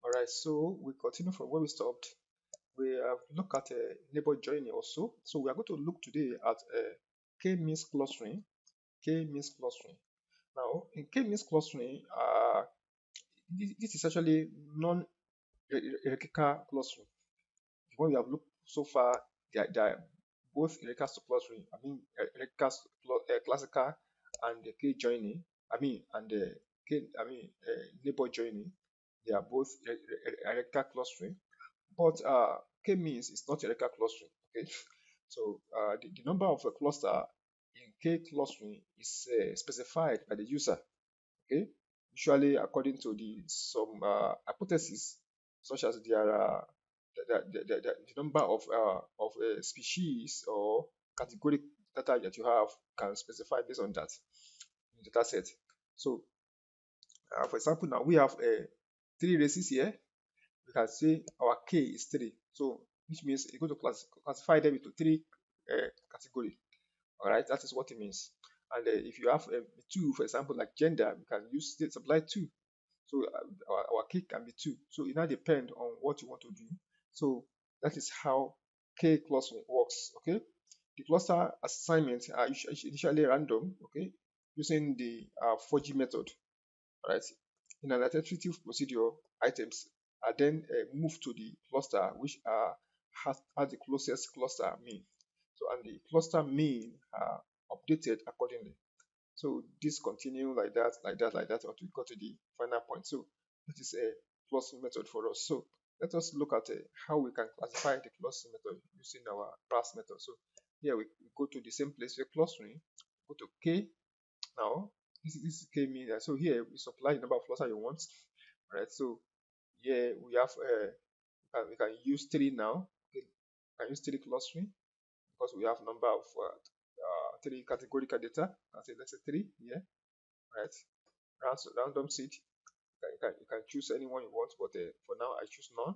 Alright, so we continue from where we stopped. We have looked at a neighbor joining also. So we are going to look today at k-means clustering. K-means clustering. Now, in k-means clustering, this is actually non-hierarchical clustering. What we have looked so far, they are both hierarchical to clustering. I mean, classical and the k-joining. I mean, and the neighbor joining. They are both hierarchical clustering. But k-means is not hierarchical clustering. Okay, so the number of a cluster in k clustering is specified by the user. Okay, usually according to the some hypothesis, such as there are the number of a species or category data that you have can specify based on that in the data set. So, for example, now we have three races here. We can say our k is 3, so which means you're going to classify them into three category. All right, that is what it means. And if you have 2, for example, like gender, we can use supply 2, so our k can be 2. So it now depends on what you want to do. So that is how k clustering works. Okay, the cluster assignments are initially random, okay, using the 4G method. All right, in an iterative procedure, items are then moved to the cluster which has the closest cluster mean. So, and the cluster mean are updated accordingly. So this continue like that, like that, like that until we got to the final point. So that is a clustering method for us. So let us look at how we can classify the clustering method using our parse method. So here we go to the same place where clustering, go to k. Now this k mean that, so here we supply the number of cluster you want. Right. So here we have we can use 3 now. Okay. We can use 3 clustering because we have number of 3 categorical data. I say let's say 3 here. Right. Random seed. You can choose anyone you want, but for now I choose none.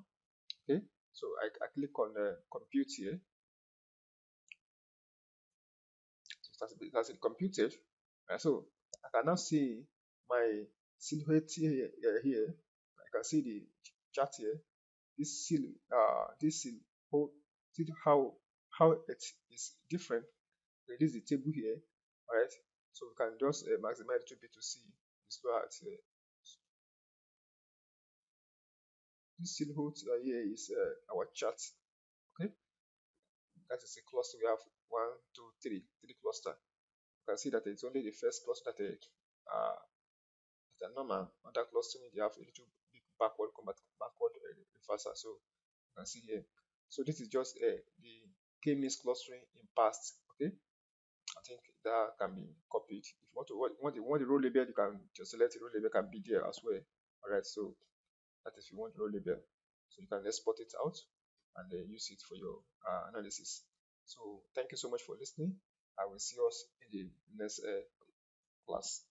Okay. So I click on compute here. So that's it computed. Right. So I can now see my silhouette here. I can see the chart here. This whole see how it is different. Okay, this is the table here. All right. So we can just maximize it to see the slow at here. This silhouette here is our chart. Okay, that is a cluster. We have 1, 2, 3, 3 cluster. You can see that it's only the first cluster that are normal. Other clustering they have a little bit backward reversal. So you can see here. So this is just the k-means clustering in past. Okay, I think that can be copied. If you want the row label, you can just select the row label, can be there as well. All right, so that is if you want the row label, so you can export it out and use it for your analysis. So thank you so much for listening. I will see us in the next class.